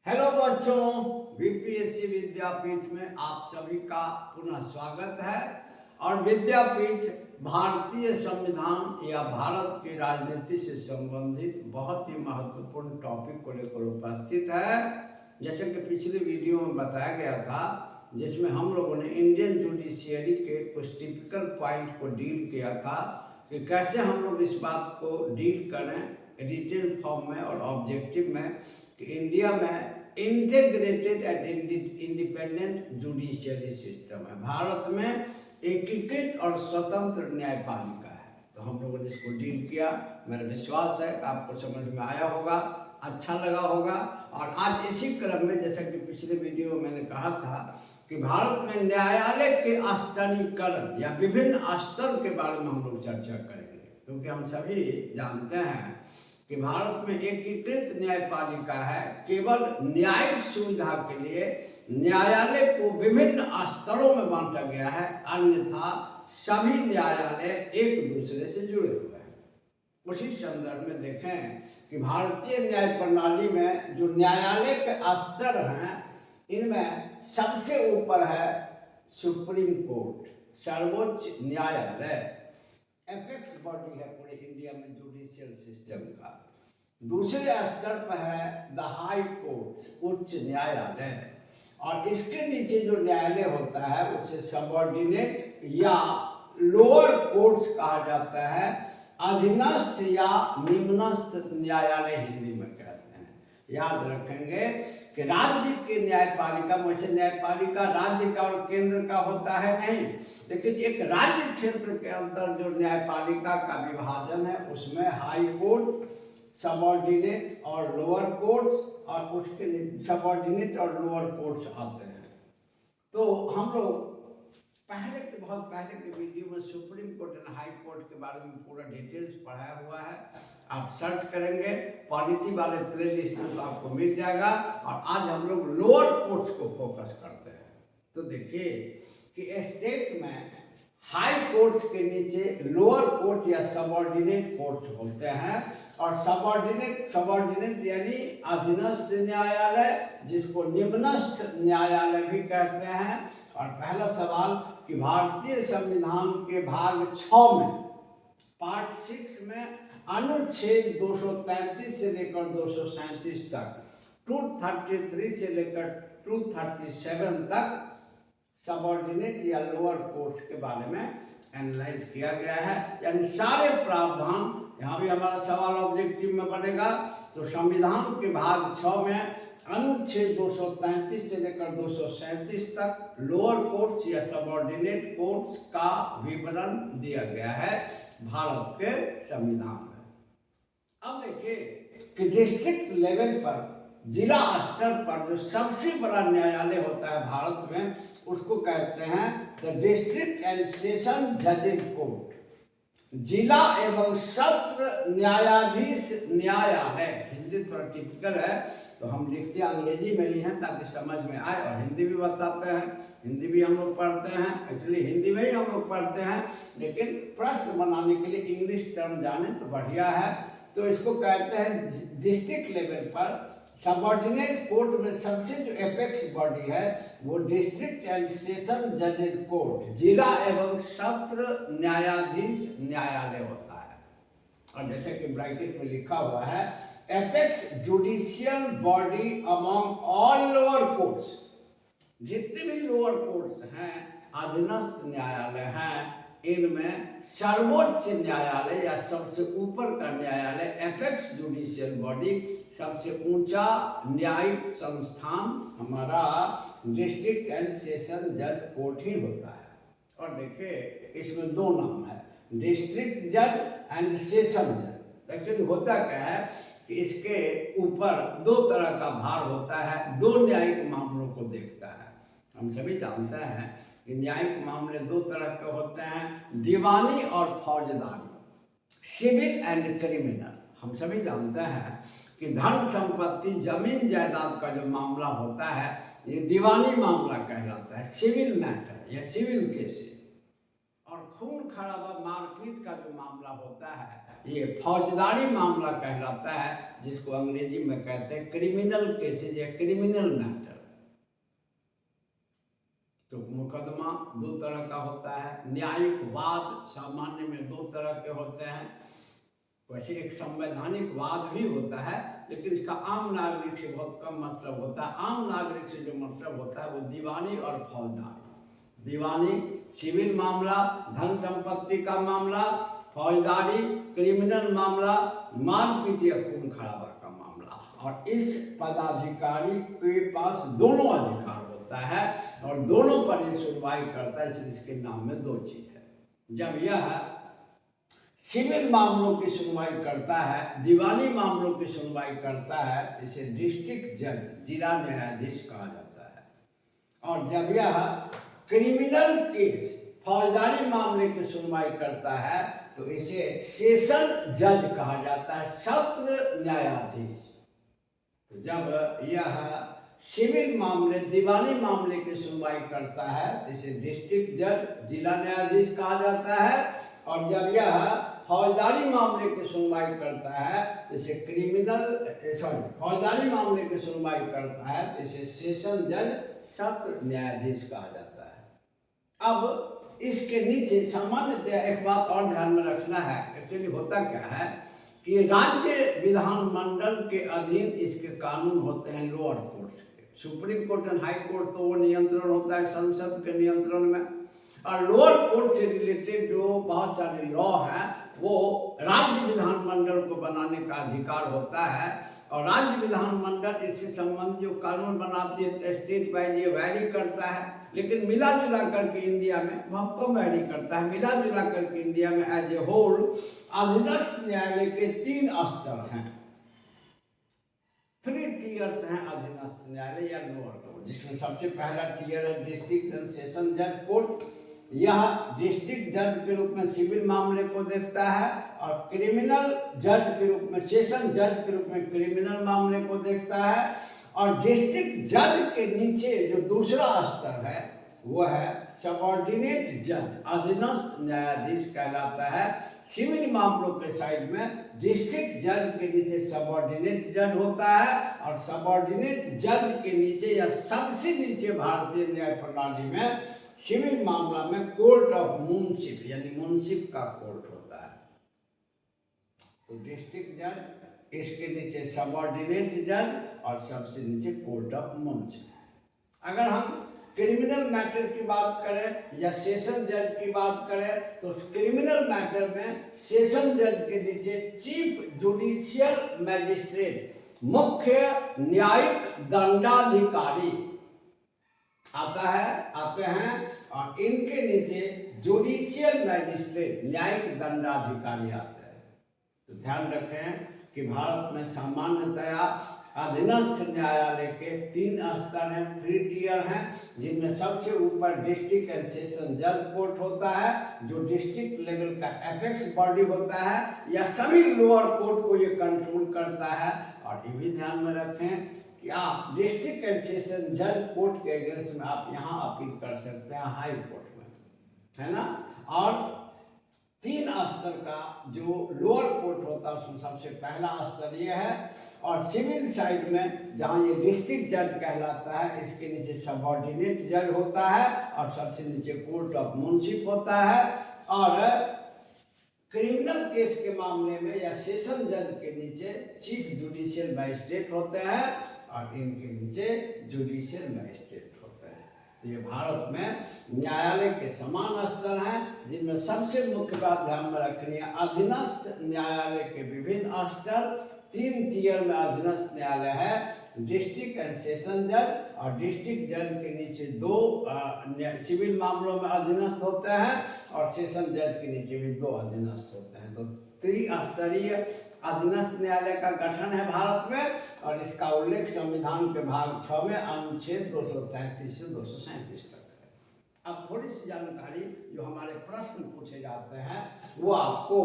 Hello बच्चों, BPSC विद्यापीठ में आप सभी का पुनः स्वागत है। और विद्यापीठ भारतीय संविधान या भारत की राजनीति से संबंधित बहुत ही महत्वपूर्ण टॉपिक को लेकर उपस्थित है। जैसे कि पिछले वीडियो में बताया गया था, जिसमें हम लोगों ने इंडियन जुडिशियरी के कुछ टिपिकल पॉइंट को डील किया था कि कैसे हम लोग इस बात को डील करें डिटेल फॉर्म में और ऑब्जेक्टिव में कि इंडिया में integrated and independent judiciary system है। भारत में एकीकृत और स्वतंत्र न्यायपालिका है। तो हम लोगों ने इसको डील किया। मेरा विश्वास है कि आपको समझ में आया होगा, अच्छा लगा होगा। और आज इसी क्रम में, जैसा कि पिछले वीडियो में मैंने कहा था कि भारत में न्यायालय के स्तरीकरण या विभिन्न स्तर के बारे में हम लोग चर्चा करेंगे, क्योंकि हम सभी जानते हैं कि भारत में एकीकृत न्यायपालिका है। केवल न्यायिक सुविधा के लिए न्यायालय को विभिन्न स्तरों में बांटा गया है, अन्यथा सभी न्यायालय एक दूसरे से जुड़े हुए हैं। उसी संदर्भ में देखें कि भारतीय न्याय प्रणाली में जो न्यायालय के स्तर हैं, इनमें सबसे ऊपर है सुप्रीम कोर्ट, सर्वोच्च न्यायालय, एपेक्स बॉडी है पूरे इंडिया में जुडिशियल सिस्टम का। दूसरे स्तर पर है द हाई कोर्ट, उच्च न्यायालय। और इसके नीचे जो न्यायालय होता है उसे सबऑर्डिनेट या लोअर कोर्ट्स कहा जाता है। अधीनस्थ या निम्नस्थ न्यायालय हिंदी में कहते हैं। याद रखेंगे कि राज्य की न्यायपालिका में से न्यायपालिका राज्य का और केंद्र का होता है नहीं, लेकिन एक राज्य क्षेत्र के अंदर जो न्यायपालिका का विभाजन है उसमें हाई कोर्ट, सबऑर्डिनेट और लोअर कोर्ट्स, और उसके सबऑर्डिनेट और लोअर कोर्ट्स आते हैं। तो हम लोग बहुत पहले के वीडियो में supreme court and high court के बारे में पूरा डिटेल्स पढ़ाया हुआ है। आप सर्च करेंगे पॉलिटी वाले प्लेलिस्ट में तो आपको मिल जाएगा। और आज हम लोग लोअर कोर्ट्स को फोकस करते हैं। तो देखिए कि स्टेट में हाई कोर्ट्स के नीचे लोअर कोर्ट या सबऑर्डिनेट कोर्ट होते हैं। और सबऑर्डिनेट यानी अधीनस्थ न्यायालय, जिसको निम्नस्थ न्यायालय भी कहते हैं। और पहला सवाल कि भारतीय संविधान के भाग 6 में पार्ट 6 में अनुच्छेद 233 से लेकर 237 तक, 233 से लेकर 237 तक सबऑर्डिनेट या लोअर कोर्ट्स के बारे में एनालाइज किया गया है। यानी सारे प्रावधान, यहाँ भी हमारा सवाल ऑब्जेक्टिव में बनेगा। तो संविधान के भाग 6 में अनुच्छेद 233 से लेकर 237 तक लोअर कोर्ट्स या सबऑर्डिनेट कोर्ट्स का विवरण दिया गया है भारत के संविधान में। अब देखिए कि डिस्ट्रिक्ट लेवल पर, जिला स्तर पर जो सबसे बड़ा न्यायालय होता है भारत में, उसको कहते हैं द डिस्ट्रिक्ट एंड सेशन जजेस कोर्ट। जिला एवं सत्र न्यायाधीश न्यायालय, हिंदी थोड़ा टिपिकल है तो हम लिखते हैं अंग्रेजी में ही हैं ताकि समझ में आए, और हिंदी भी बताते हैं। हिंदी भी हम लोग पढ़ते हैं, एक्चुअली हिंदी में ही हम लोग पढ़ते हैं, लेकिन प्रश्न बनाने के लिए इंग्लिश टर्म जाने तो बढ़िया है। तो इसको कहते हैं डिस्ट्रिक्ट लेवल पर। सबऑर्डिनेट कोर्ट में सबसे जो एपेक्स बॉडी है वो डिस्ट्रिक्ट एंड सेशन जजेस कोर्ट, जिला एवं सत्र न्यायाधीश न्यायालय होता है। और जैसे कि ब्रैकेट में लिखा हुआ है, apex judicial body among all lower courts. जितने भी लोअर कोर्ट्स हैं, अधीनस्थ न्यायालय हैं, इनमें सर्वोच्च न्यायालय या सबसे ऊपर का न्यायालय, एपेक्स जुडिशियल बॉडी, सबसे ऊंचा न्यायिक संस्थान हमारा डिस्ट्रिक्ट एंड सेशन जज कोर्ट ही होता है। और देखिए इसमें दो नाम है, डिस्ट्रिक्ट जज एंड सेशन जज। एक्चुअली होता क्या है कि इसके ऊपर दो तरह का भार होता है, दो न्यायिक मामलों को देखता है। हम सभी जानते हैं कि न्यायिक मामले दो तरह के होते हैं, दीवानी और फौजदारी, सिविल एंड क्रिमिनल। हम सभी जानते हैं कि धन संपत्ति, जमीन जायदाद का जो मामला होता है ये दीवानी मामला कहलाता है, सिविल मैटर या सिविल केस। और खून खराबा, मारपीट का जो मामला होता है ये फौजदारी मामला कहलाता है, जिसको अंग्रेजी में कहते हैं क्रिमिनल केसेज या क्रिमिनल मैटर। तो मुकदमा दो तरह का होता है। न्यायिक वाद सामान्य में दो तरह के होते हैं। वैसे एक संवैधानिक वाद भी होता है, लेकिन इसका आम नागरिक से बहुत कम मतलब होता है। आम नागरिक से जो मतलब होता है वो दीवानी और फौजदारी। दीवानी सिविल मामला, धन संपत्ति का मामला, फौजदारी क्रिमिनल मामला, मारपीट या खून खराबा का मामला। और इस पदाधिकारी के पास दोनों अधिकार होता है और दोनों पर ये सुनवाई करता है, इसलिए इसके नाम में दो चीज है। जब यह सिविल मामलों की सुनवाई करता है, दीवानी मामलों की सुनवाई करता है, इसे डिस्ट्रिक्ट जज जिला न्यायाधीश कहा जाता है। और जब यह क्रिमिनल केस फौजदारी मामले की सुनवाई करता है तो इसे सेशन जज कहा जाता है, सत्र न्यायाधीश। तो जब यह सिविल मामले दीवानी मामले की सुनवाई करता है तो इसे डिस्ट्रिक्ट जज जिला न्यायाधीश कहा जाता है। और जब यह फौजदारी मामले की सुनवाई करता है तो इसे फौजदारी मामले की सुनवाई करता है तो इसे सेशन जज सत्र न्यायाधीश कहा जाता है। अब इसके नीचे सामान्यतः एक बात और ध्यान में रखना है। एक्चुअली होता क्या है कि राज्य विधानमंडल के अधीन इसके कानून होते हैं लोअर कोर्ट्स के। Supreme court and high court तो वो नियंत्रण होता है संसद के नियंत्रण में, और लोअर कोर्ट से रिलेटेड जो बहुत सारे लॉ हैं वो राज्य विधानमंडल को बनाने का अधिकार होता है। और राज्य विधानमंडल इससे संबंधित जो कानून बनाती है स्टेट वाइज ये वैरी करता है, लेकिन मिला जुला करके इंडिया में बहुत कम वैरी करता है। मिला जुला करके इंडिया में एज ए होल अधीनस्थ न्यायालय के 3 स्तर हैं, 3 टियर्स हैं अधीनस्थ न्यायालय या लोअर कोर्ट, जिसमें सबसे पहला टियर है डिस्ट्रिक्ट एंड सेशन जज कोर्ट। यह डिस्ट्रिक्ट जज के रूप में सिविल मामले को देखता है और क्रिमिनल जज के रूप में सेशन जज के रूप में क्रिमिनल मामले को देखता है। और डिस्ट्रिक्ट जज के नीचे जो दूसरा स्तर है वो है सबऑर्डिनेट जज, अधीनस्थ न्यायाधीश कहलाता है। सिविल मामलों के साइड में डिस्ट्रिक्ट जज के नीचे सबऑर्डिनेट जज होता है और सबऑर्डिनेट जज के नीचे या सबसे नीचे भारतीय न्याय प्रणाली में सिविल मामला में कोर्ट ऑफ मुंसिफ यानी मुंसिफ का कोर्ट होता है। तो डिस्ट्रिक्ट जज, इसके नीचे सबऑर्डिनेट जज और सबसे नीचे कोर्ट ऑफ मुंसिफ। अगर हम क्रिमिनल मैटर की बात करें या सेशन जज की बात करें तो क्रिमिनल मैटर में सेशन जज के नीचे चीफ जुडिशियल मैजिस्ट्रेट, मुख्य न्यायिक दंडाधिकारी आते हैं और इनके नीचे जुडिशियल मैजिस्ट्रेट, न्यायिक दंडाधिकारी आते हैं। तो ध्यान रखें कि भारत में सामान्यतया अधीनस्थ न्यायालय के 3 स्तर हैं, 3 टियर हैं, जिनमें सबसे ऊपर डिस्ट्रिक्ट एंड सेशन जज कोर्ट होता है जो डिस्ट्रिक्ट लेवल का एपेक्स बॉडी होता है या सभी लोअर कोर्ट को ये कंट्रोल करता है। और ये भी ध्यान में रखें कि आप डिस्ट्रिक्ट एंड सेशन जज कोर्ट के अगेंस्ट में आप यहाँ अपील कर सकते हैं हाई कोर्ट में, है ना। और 3 स्तर का जो लोअर कोर्ट होता है उसमें सबसे पहला स्तर ये है। और सिविल साइड में जहाँ ये डिस्ट्रिक्ट जज कहलाता है इसके नीचे सबऑर्डिनेट जज होता है और सबसे नीचे कोर्ट ऑफ मुंसिफ होता है। और क्रिमिनल केस के मामले में या सेशन जज के नीचे चीफ जुडिशियल मैजिस्ट्रेट होते हैं और इनके नीचे जुडिशियल मैजिस्ट्रेट होते हैं। तो ये भारत में न्यायालय के समान स्तर हैं, जिनमें सबसे मुख्य बात ध्यान में रखनी है अधीनस्थ न्यायालय के विभिन्न स्तर। 3 टियर में अधीनस्थ न्यायालय है, डिस्ट्रिक्ट एंड सेशन जज और डिस्ट्रिक्ट जज के नीचे 2 सिविल मामलों में अधीनस्थ होते हैं और सेशन जज के नीचे भी 2 अधीनस्थ होते हैं। तो त्रिस्तरीय अधीनस्थ न्यायालय का गठन है भारत में और इसका उल्लेख संविधान के भाग 6 में अनुच्छेद 233 से 237 तक है। अब थोड़ी सी जानकारी जो हमारे प्रश्न पूछे जाते हैं वो आपको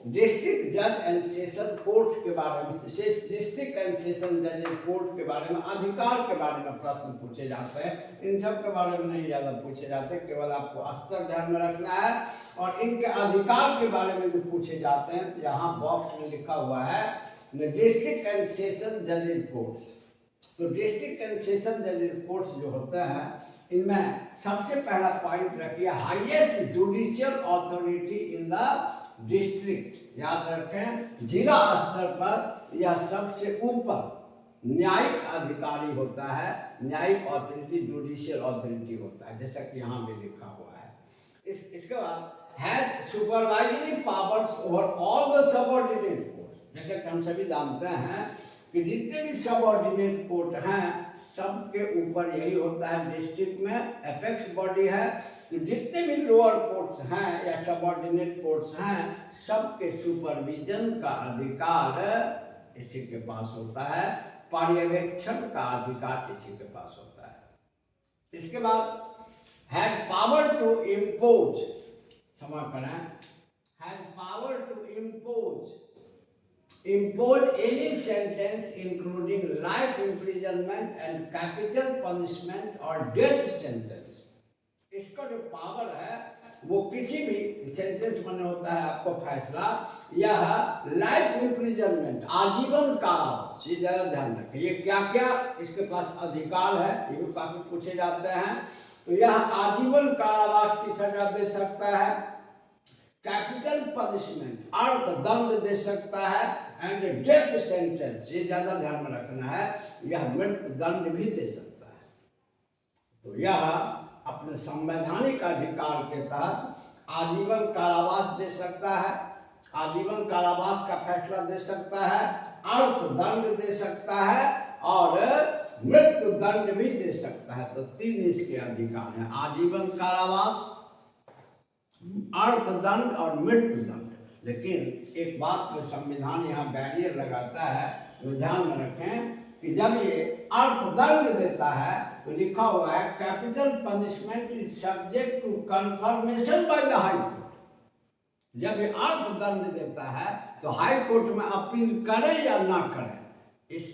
डिस्ट्रिक्ट जज एंड सेशन कोर्ट्स के बारे में, डिस्ट्रिक्ट एंड सेशन जज कोर्ट के बारे में, अधिकार के बारे में प्रश्न पूछे जाते हैं। इन सब के बारे में नहीं ज़्यादा पूछे जाते, केवल आपको स्तर ध्यान में रखना है। और इनके अधिकार के बारे में जो पूछे जाते हैं, यहाँ बॉक्स में लिखा हुआ है डिस्ट्रिक्ट एंड सेशन जजेज कोर्ट्स। तो डिस्ट्रिक्ट एंड सेशन जजेज कोर्ट्स जो होते हैं, इनमें सबसे पहला पॉइंट रखिए, highest judicial authority in the district. याद रखें, जिला स्तर पर यह सबसे ऊपर न्यायिक अधिकारी होता है, न्यायिक अथॉरिटी, जुडिशियल अथॉरिटी होता है, जैसा कि यहाँ भी लिखा हुआ है। इसके बाद has supervisory powers over all the subordinate courts. जैसे कि हम सभी जानते हैं कि जितने भी सबऑर्डिनेट कोर्ट हैं, सबके ऊपर यही होता है, डिस्ट्रिक्ट में एपेक्स बॉडी है। तो जितने भी लोअर कोर्ट्स हैं या सबऑर्डिनेट कोर्ट्स हैं, सबके सुपरविजन का अधिकार इसी के पास होता है, पर्यवेक्षण का अधिकार इसी के पास होता है। इसके बाद हैज पावर टू इम्पोज, क्षमा करें, has power to impose any sentence including life imprisonment and capital punishment or death sentence। इसका जो पावर है वो किसी भी सेंटेंस बने होता है आपको फैसला, यह लाइफ इम्प्रिजनमेंट, आजीवन कारावास, ये ज़्यादा ध्यान रखें। ये क्या क्या इसके पास अधिकार है, ये भी काफ़ी पूछे जाते हैं। तो यह आजीवन कारावास की सजा दे सकता है, कैपिटल पनिशमेंट, अर्थ दंड दे सकता है, एंड डेथ सेंटेंस, ये ज़्यादा ध्यान में रखना है, यह मृत्यु दंड भी दे सकता है। तो यह अपने संवैधानिक अधिकार के तहत आजीवन कारावास दे सकता है, आजीवन कारावास का फैसला दे सकता है, अर्थ दंड दे सकता है और मृत्यु दंड भी दे सकता है। तो तीन इसके अधिकार हैं, आजीवन कारावास, अर्थदंड और मृत्यु दंड। लेकिन एक बात में संविधान यहाँ बैरियर लगाता है, तो ध्यान में रखें कि जब ये अर्थदंड देता है तो लिखा हुआ है capital punishment is subject to confirmation by the high court. जब ये अर्थदंड देता है तो हाई कोर्ट में अपील करे या ना करे, इस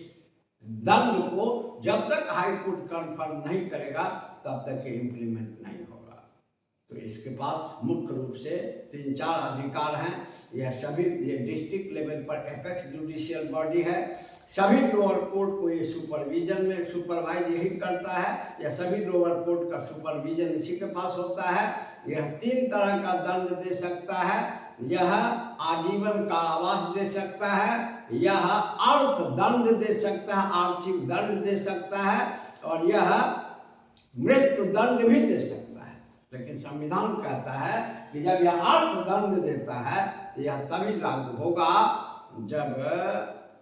दंड को जब तक हाई कोर्ट कंफर्म नहीं करेगा तब तक ये इम्प्लीमेंट नहीं होगा। तो इसके पास मुख्य रूप से 3-4 अधिकार हैं। यह सभी, ये डिस्ट्रिक्ट लेवल पर एपेक्स जुडिशियल बॉडी है, सभी लोअर कोर्ट को ये सुपरविजन में सुपरवाइज यही करता है, या सभी लोअर कोर्ट का सुपरविजन इसी के पास होता है। यह 3 तरह का दंड दे सकता है, यह आजीवन कारावास दे सकता है, यह अर्थ दंड दे सकता है, आर्थिक दंड दे सकता है, और यह मृत्यु दंड भी दे सकता है। लेकिन संविधान कहता है कि जब यह अर्थदंड देता है तो यह तभी लागू होगा जब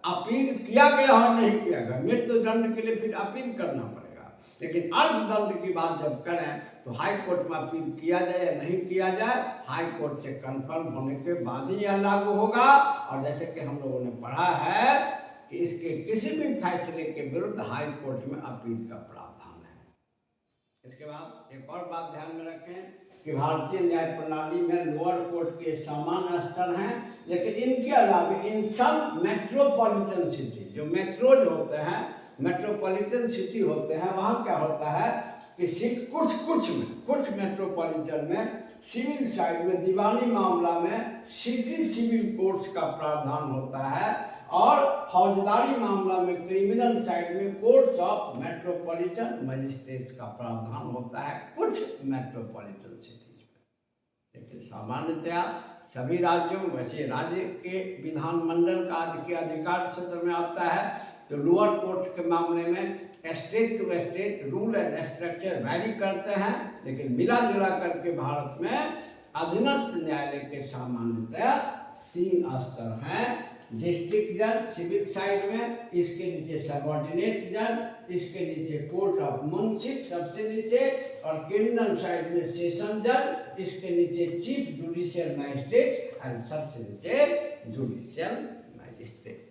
अपील किया गया और नहीं किया गया। मृत्यु दंड के लिए फिर अपील करना पड़ेगा, लेकिन अर्थदंड की बात जब करें तो हाई कोर्ट में अपील किया जाए या नहीं किया जाए, हाई कोर्ट से कंफर्म होने के बाद ही यह लागू होगा। और जैसे कि हम लोगों ने पढ़ा है कि इसके किसी भी फैसले के विरुद्ध हाई कोर्ट में अपील का प्रावधान है। इसके बाद एक और बात ध्यान में रखें कि भारतीय न्याय प्रणाली में लोअर कोर्ट के समान स्तर हैं, लेकिन इनके अलावा इन सब मेट्रोपॉलिटन सिटी, जो मेट्रोज होते हैं, मेट्रोपॉलिटन सिटी होते हैं, वहाँ क्या होता है कि कुछ मेट्रोपॉलिटन में सिविल साइड में दीवानी मामला में सिटी सिविल कोर्ट्स का प्रावधान होता है, और फौजदारी मामला में क्रिमिनल साइड में कोर्ट्स ऑफ मेट्रोपॉलिटन मजिस्ट्रेट का प्रावधान होता है कुछ मेट्रोपॉलिटन सिटीज में। लेकिन सामान्यतया सभी राज्यों में, वैसे राज्य के विधानमंडल का के अधिकार क्षेत्र में आता है, तो लोअर कोर्ट्स के मामले में state to state rule and structure vary करते हैं, लेकिन मिला जुला करके भारत में अधीनस्थ न्यायालय के सामान्यतया 3 स्तर हैं। डिस्ट्रिक्ट जज सिविल साइड में, इसके नीचे सबऑर्डिनेट जज, इसके नीचे कोर्ट ऑफ मुंसिफ सबसे नीचे, और क्रिमिनल साइड में सेशन जज, इसके नीचे चीफ जुडिशियल मैजिस्ट्रेट, और सबसे नीचे जुडिशियल मैजिस्ट्रेट।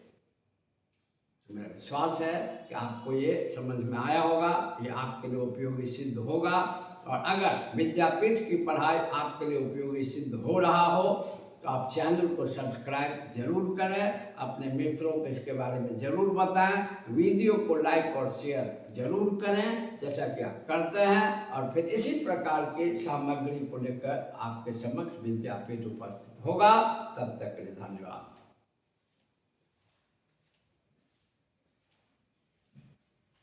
मेरा विश्वास है कि आपको ये समझ में आया होगा, ये आपके लिए उपयोगी सिद्ध होगा। और अगर विद्यापीठ की पढ़ाई आपके लिए उपयोगी सिद्ध हो रहा हो तो आप चैनल को सब्सक्राइब जरूर करें, अपने मित्रों को इसके बारे में ज़रूर बताएं, वीडियो को लाइक और शेयर जरूर करें जैसा कि आप करते हैं। और फिर इसी प्रकार की सामग्री को लेकर आपके समक्ष विद्यापीठ उपस्थित होगा। तब तक के लिए धन्यवाद।